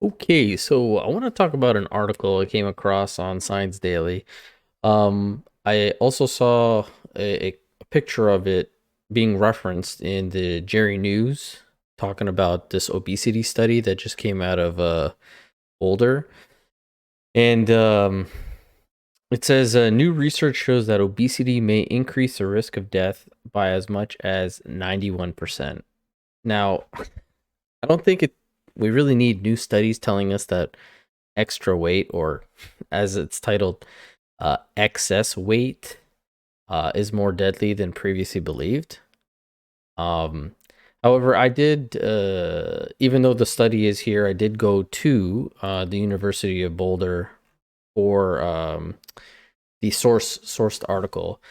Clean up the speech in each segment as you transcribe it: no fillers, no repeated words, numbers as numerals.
Okay, so I want to talk about an article I came across on Science Daily. I also saw a picture of it being referenced in the Jerry News, talking about this obesity study that just came out of Boulder. And it says new research shows that obesity may increase the risk of death by as much as 91%. Now, I don't think we really need new studies telling us that extra weight, or as it's titled, excess weight, is more deadly than previously believed. Um, However, I did, even though the study is here, I did go to the University of Boulder for the sourced article,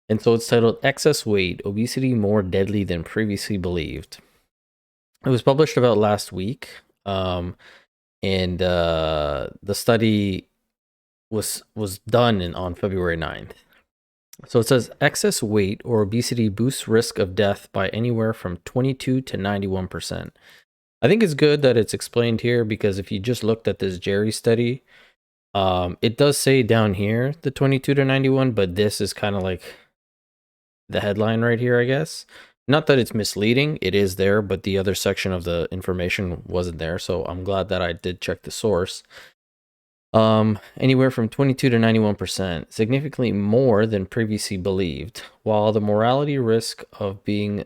and so it's titled "Excess Weight: Obesity More Deadly Than Previously Believed." It was published about last week, and the study was done on February 9th. So it says excess weight or obesity boosts risk of death by anywhere from 22 to 91%. I think it's good that it's explained here, because if you just looked at this Jerry study, it does say down here the 22 to 91, but this is kind of like the headline right here, I guess. Not that it's misleading, it is there, but the other section of the information wasn't there. So I'm glad that I did check the source. Anywhere from 22 to 91%, significantly more than previously believed. While the mortality risk of being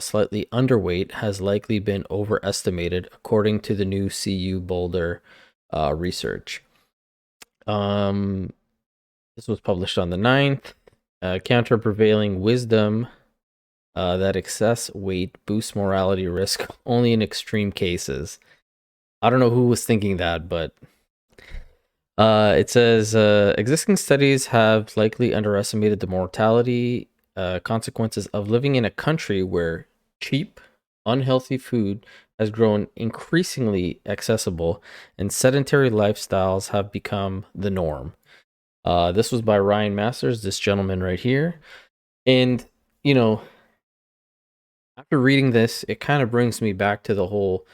slightly underweight has likely been overestimated, according to the new CU Boulder research. This was published on the 9th. Counter prevailing wisdom that excess weight boosts mortality risk only in extreme cases. I don't know who was thinking that, but it says existing studies have likely underestimated the mortality consequences of living in a country where cheap, unhealthy food has grown increasingly accessible and sedentary lifestyles have become the norm. This was by Ryan Masters, this gentleman right here. And, you know, after reading this, it kind of brings me back to the whole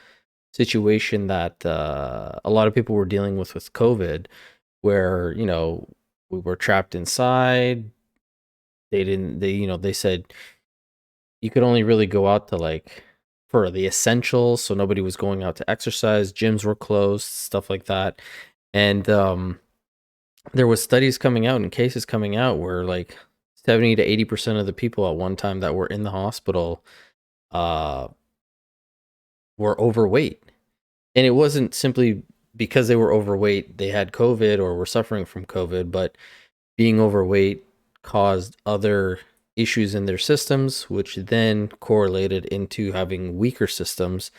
situation that a lot of people were dealing with COVID, where we were trapped inside. They said you could only really go out to, like, for the essentials, so nobody was going out to exercise, gyms were closed, stuff like that. And there was studies coming out and cases coming out where, like, 70 to 80% of the people at one time that were in the hospital uh were overweight. And it wasn't simply because they were overweight, they had COVID or were suffering from COVID, but being overweight caused other issues in their systems, which then correlated into having weaker systems,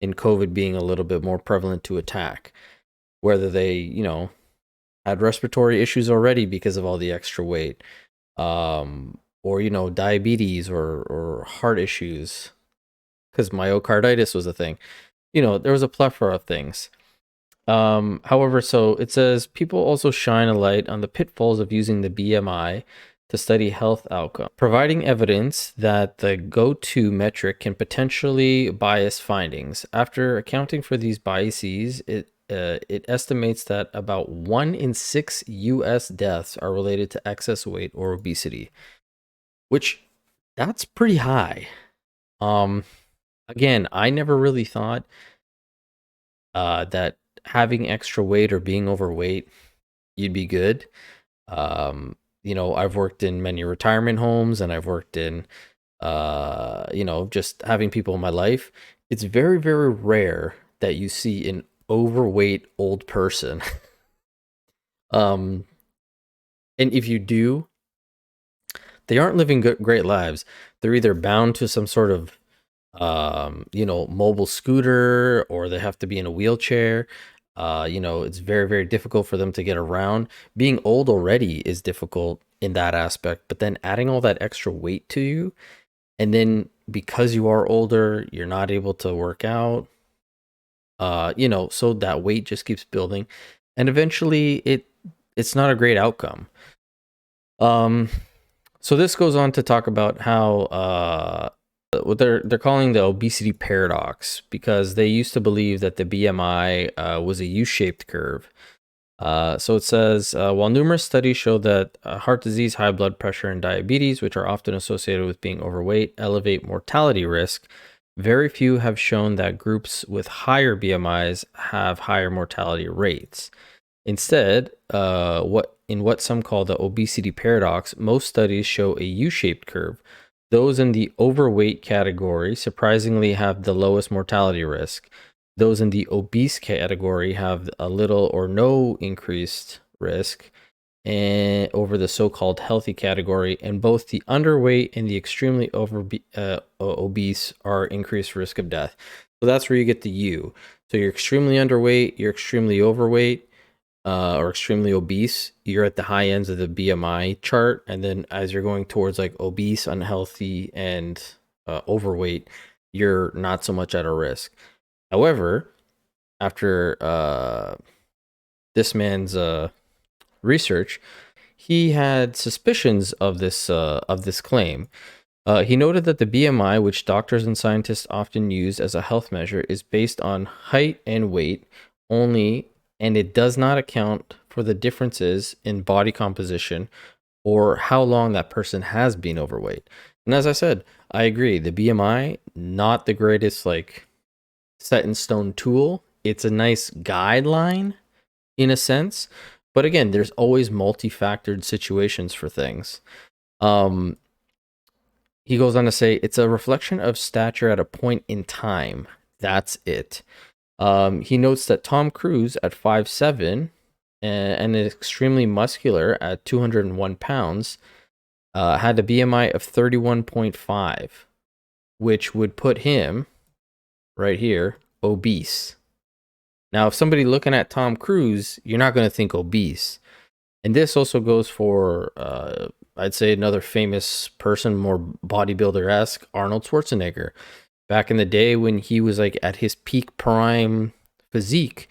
and COVID being a little bit more prevalent to attack. Whether they, had respiratory issues already because of all the extra weight, or, diabetes or heart issues, because myocarditis was a thing. There was a plethora of things. However, so it says people also shine a light on the pitfalls of using the BMI to study health outcome, providing evidence that the go-to metric can potentially bias findings. After accounting for these biases, it estimates that about 1 in 6 U.S. deaths are related to excess weight or obesity, which that's pretty high. Um, Again, I never really thought that having extra weight or being overweight, you'd be good. I've worked in many retirement homes, and I've worked in, just having people in my life. It's very, very rare that you see an overweight old person. um, and if you do, they aren't living great lives. They're either bound to some sort of, mobile scooter, or they have to be in a wheelchair. It's very, very difficult for them to get around. Being old already is difficult in that aspect, but then adding all that extra weight to you, and then because you are older, you're not able to work out. So that weight just keeps building, and eventually it's not a great outcome. Um, so this goes on to talk about how what they're calling the obesity paradox, because they used to believe that the BMI was a U-shaped curve. So it says, while numerous studies show that heart disease, high blood pressure, and diabetes, which are often associated with being overweight, elevate mortality risk, very few have shown that groups with higher BMIs have higher mortality rates. Instead, what some call the obesity paradox, most studies show a U-shaped curve. Those in the overweight category surprisingly have the lowest mortality risk. Those in the obese category have a little or no increased risk and over the so-called healthy category, and both the underweight and the extremely obese are increased risk of death. So that's where you get the U. So you're extremely underweight, you're extremely overweight, or extremely obese, you're at the high ends of the BMI chart. And then as you're going towards like obese, unhealthy, and overweight, you're not so much at a risk. However, after this man's research, he had suspicions of this claim. He noted that the BMI, which doctors and scientists often use as a health measure, is based on height and weight only, and it does not account for the differences in body composition or how long that person has been overweight. And as I said, I agree. The BMI, not the greatest like set in stone tool. It's a nice guideline in a sense, but again, there's always multi-factored situations for things. He goes on to say it's a reflection of stature at a point in time. That's it. He notes that Tom Cruise at 5'7" and is extremely muscular at 201 pounds had a BMI of 31.5, which would put him right here obese. Now, if somebody looking at Tom Cruise, you're not going to think obese. And this also goes for, I'd say, another famous person, more bodybuilder-esque, Arnold Schwarzenegger. Back in the day when he was like at his peak prime physique,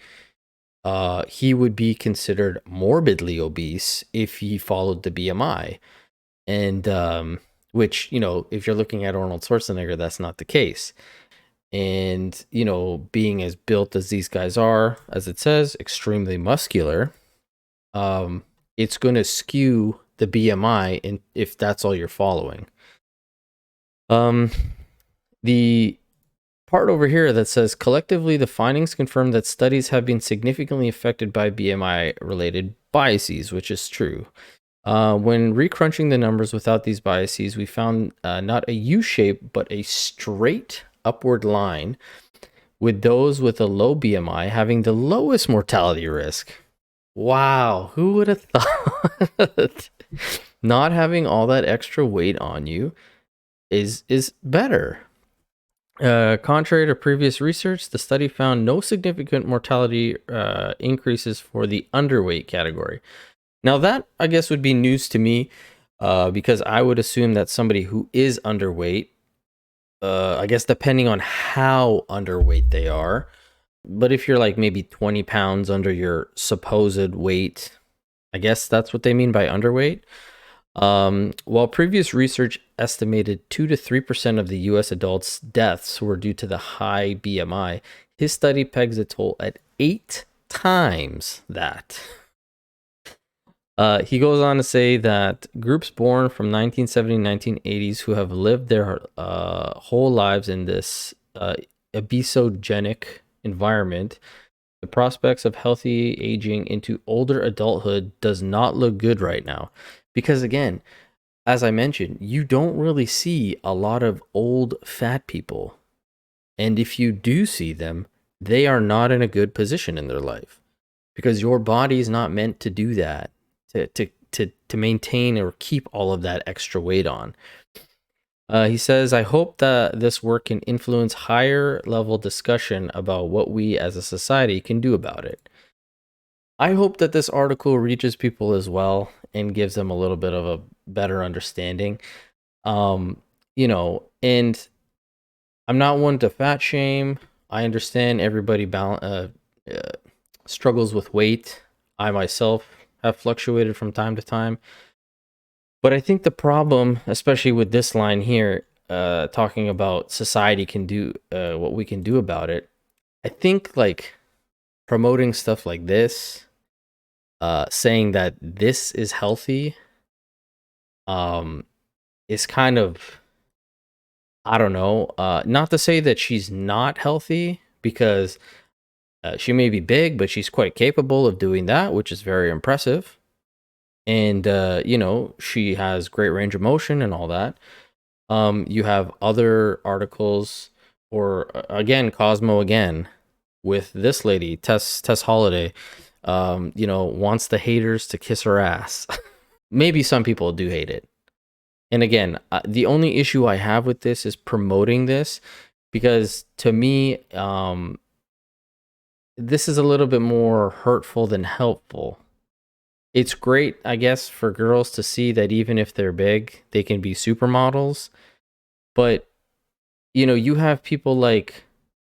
he would be considered morbidly obese if he followed the BMI. And which, you know, if you're looking at Arnold Schwarzenegger, that's not the case. And, you know, being as built as these guys are, as it says, extremely muscular, it's going to skew the BMI if that's all you're following. The part over here that says collectively the findings confirm that studies have been significantly affected by BMI related biases, which is true. When recrunching the numbers without these biases, we found not a U shape, but a straight upward line, with those with a low BMI having the lowest mortality risk. Wow, who would have thought not having all that extra weight on you is better? Contrary to previous research, the study found no significant mortality increases for the underweight category. Now that, I guess, would be news to me, because I would assume that somebody who is underweight, I guess depending on how underweight they are, but if you're like maybe 20 pounds under your supposed weight, I guess that's what they mean by underweight. While previous research estimated 2 to 3% of the US adults' deaths were due to the high BMI, his study pegs the toll at 8 times that. He goes on to say that groups born from 1970 to 1980s who have lived their whole lives in this obesogenic environment, the prospects of healthy aging into older adulthood does not look good right now. Because again, as I mentioned, you don't really see a lot of old fat people. And if you do see them, they are not in a good position in their life, because your body is not meant to do that, to maintain or keep all of that extra weight on. He says, I hope that this work can influence higher level discussion about what we as a society can do about it. I hope that this article reaches people as well and gives them a little bit of a better understanding. You know, and I'm not one to fat shame. I understand everybody struggles with weight. I myself have fluctuated from time to time. But I think the problem, especially with this line here, talking about society can do, what we can do about it. I think like promoting stuff like this, saying that this is healthy, um, is kind of, I don't know, not to say that she's not healthy, because she may be big, but she's quite capable of doing that, which is very impressive. And she has great range of motion and all that. You have other articles, or again, Cosmo again, with this lady, Tess Holiday, wants the haters to kiss her ass. Maybe some people do hate it. And again, the only issue I have with this is promoting this, because to me, this is a little bit more hurtful than helpful. It's great, I guess, for girls to see that even if they're big, they can be supermodels. But, you have people like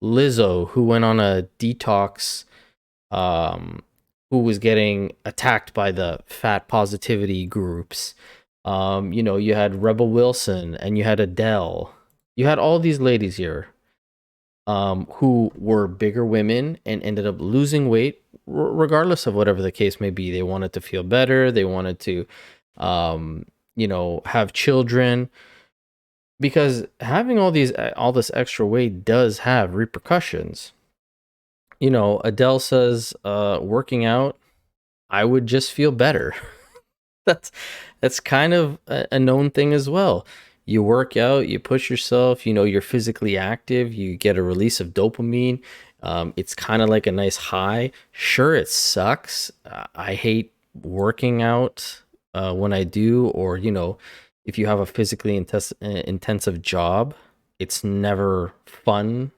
Lizzo, who went on a detox, um, who was getting attacked by the fat positivity groups. You had Rebel Wilson, and you had Adele. You had all these ladies here, who were bigger women and ended up losing weight, regardless of whatever the case may be. They wanted to feel better. They wanted to, have children, because having all this extra weight does have repercussions. Adele says, working out, I would just feel better. that's that's kind of a known thing as well. You work out, you push yourself, you're physically active, you get a release of dopamine. It's kind of like a nice high. Sure, it sucks. I hate working out when I do, or if you have a physically intensive job, it's never fun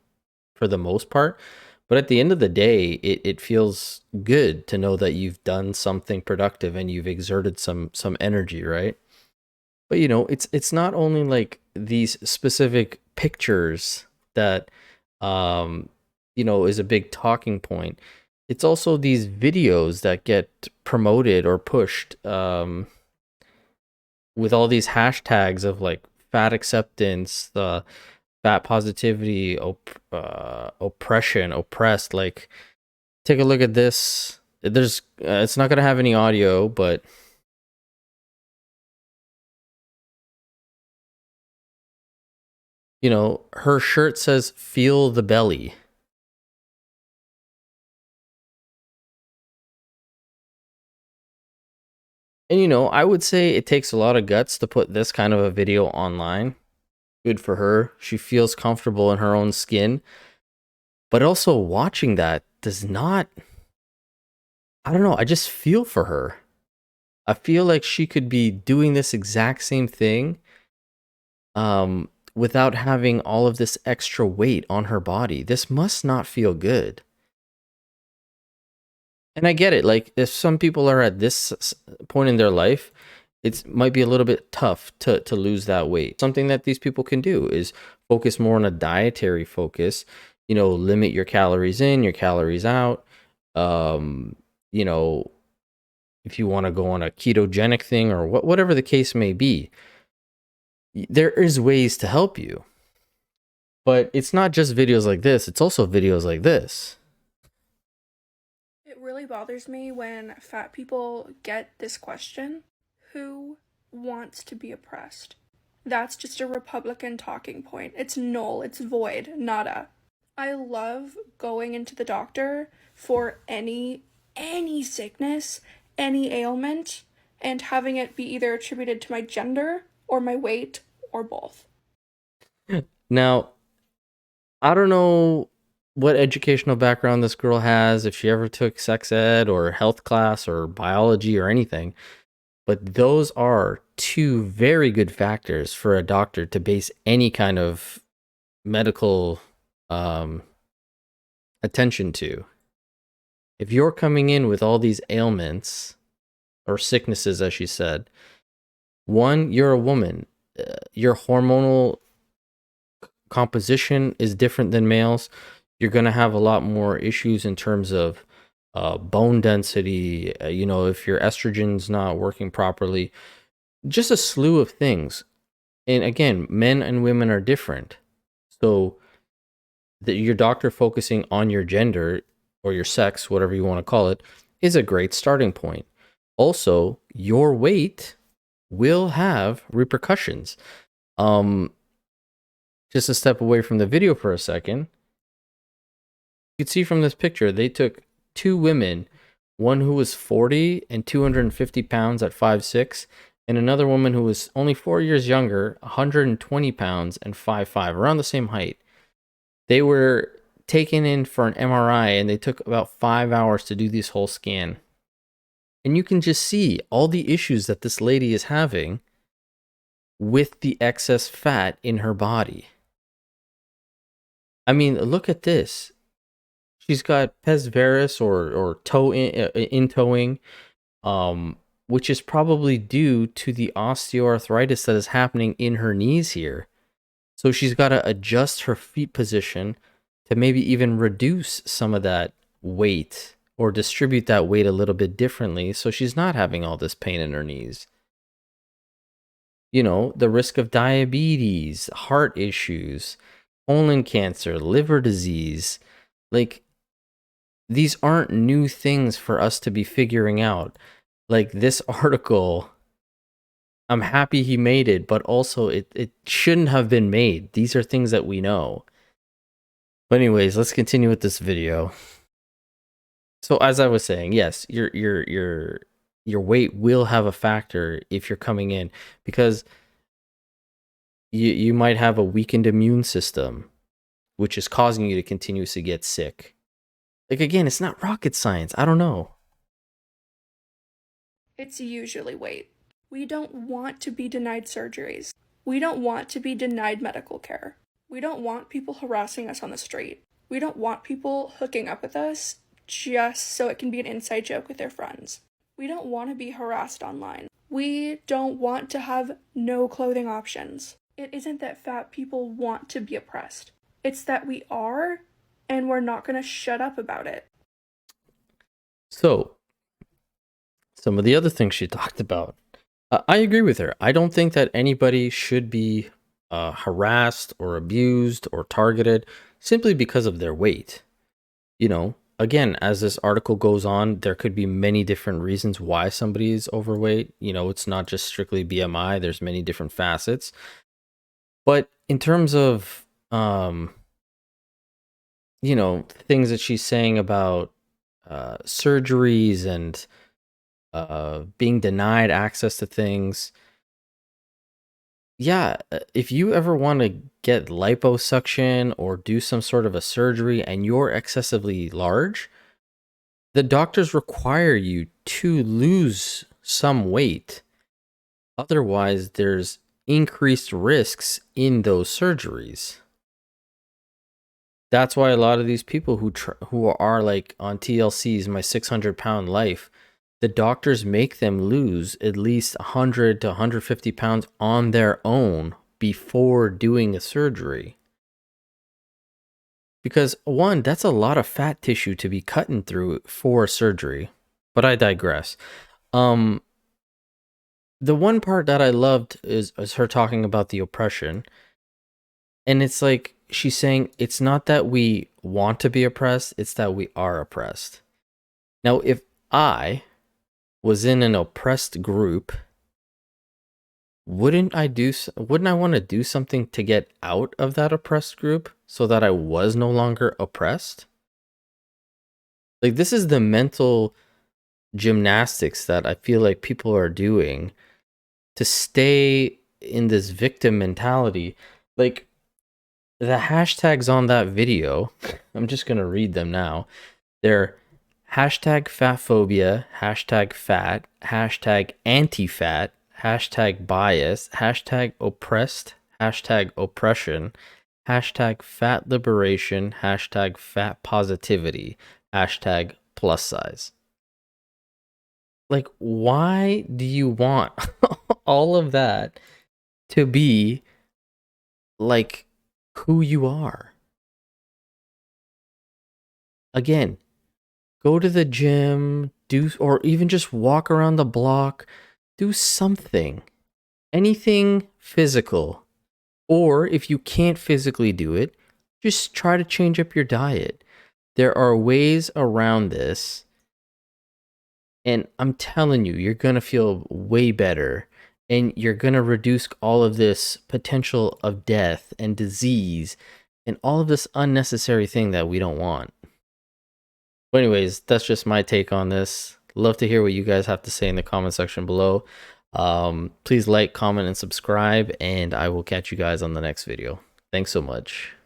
for the most part. But at the end of the day, it feels good to know that you've done something productive and you've exerted some energy, right? But it's not only like these specific pictures that um is a big talking point. It's also these videos that get promoted or pushed, with all these hashtags of like fat acceptance, the fat positivity, oppression, oppressed. Like, take a look at this. It's not gonna have any audio, but her shirt says "Feel the belly." And I would say it takes a lot of guts to put this kind of a video online. Good for her. She feels comfortable in her own skin. But also watching that does not, I don't know, I just feel for her. I feel like she could be doing this exact same thing, without having all of this extra weight on her body. This must not feel good. And I get it. Like, if some people are at this point in their life, it might be a little bit tough to lose that weight. Something that these people can do is focus more on a dietary focus. Limit your calories in, your calories out. Um, you know, if you want to go on a ketogenic thing, or whatever the case may be, there is ways to help you. But it's not just videos like this, it's also videos like this. It really bothers me when fat people get this question: who wants to be oppressed? That's just a Republican talking point. It's null, it's void, nada. I love going into the doctor for any sickness, any ailment, and having it be either attributed to my gender or my weight or both. Now, I don't know what educational background this girl has, if she ever took sex ed or health class or biology or anything, but those are two very good factors for a doctor to base any kind of medical, um, attention to. If you're coming in with all these ailments or sicknesses, as she said, one, you're a woman. Your hormonal composition is different than males. You're going to have a lot more issues in terms of bone density. If your estrogen's not working properly, just a slew of things. And again, men and women are different. So your doctor focusing on your gender or your sex, whatever you want to call it, is a great starting point. Also, your weight will have repercussions. Just a step away from the video for a second, you can see from this picture, they took two women, one who was 40 and 250 pounds at 5'6", and another woman who was only 4 years younger, 120 pounds and 5'5", around the same height. They were taken in for an MRI, and they took about 5 hours to do this whole scan. And you can just see all the issues that this lady is having with the excess fat in her body. I mean, look at this. She's got pes varus or toe in towing, which is probably due to the osteoarthritis that is happening in her knees here. So she's got to adjust her feet position to maybe even reduce some of that weight or distribute that weight a little bit differently, so she's not having all this pain in her knees. You know, the risk of diabetes, heart issues, colon cancer, liver disease, like, these aren't new things for us to be figuring out. Like, this article, I'm happy he made it, but also it shouldn't have been made. These are things that we know. But anyways, let's continue with this video. So as I was saying, yes, your weight will have a factor if you're coming in, because you might have a weakened immune system, which is causing you to continuously get sick. Like, again, it's not rocket science. I don't know. It's usually weight. We don't want to be denied surgeries. We don't want to be denied medical care. We don't want people harassing us on the street. We don't want people hooking up with us just so it can be an inside joke with their friends. We don't want to be harassed online. We don't want to have no clothing options. It isn't that fat people want to be oppressed. It's that we are, and we're not going to shut up about it. So, some of the other things she talked about, I agree with her. I don't think that anybody should be harassed or abused or targeted simply because of their weight. You know, again, as this article goes on, there could be many different reasons why somebody is overweight. You know, it's not just strictly BMI. There's many different facets. But in terms of, you know, things that she's saying about surgeries and being denied access to things. Yeah, if you ever want to get liposuction or do some sort of a surgery and you're excessively large, the doctors require you to lose some weight. Otherwise, there's increased risks in those surgeries. That's why a lot of these people who are like on TLC's My 600-Pound Life, the doctors make them lose at least 100 to 150 pounds on their own before doing a surgery. Because one, that's a lot of fat tissue to be cutting through for surgery. But I digress. The one part that I loved is her talking about the oppression. And it's like she's saying it's not that we want to be oppressed, it's that we are oppressed. Now, if I was in an oppressed group, wouldn't I want to do something to get out of that oppressed group so that I was no longer oppressed? Like, this is the mental gymnastics that I feel like people are doing to stay in this victim mentality. Like, the hashtags on that video, I'm just going to read them now. They're hashtag fatphobia, hashtag fat, hashtag anti-fat, hashtag bias, hashtag oppressed, hashtag oppression, hashtag fat liberation, hashtag fat positivity, hashtag plus size. Like, why do you want all of that to be like who you are? Again, go to the gym, or even just walk around the block, do something. anything physical. Or if you can't physically do it, just try to change up your diet. There are ways around this. And I'm telling you, you're going to feel way better. And you're going to reduce all of this potential of death and disease and all of this unnecessary thing that we don't want. But anyways, that's just my take on this. Love to hear what you guys have to say in the comment section below. Please like, comment, and subscribe, and I will catch you guys on the next video. Thanks so much.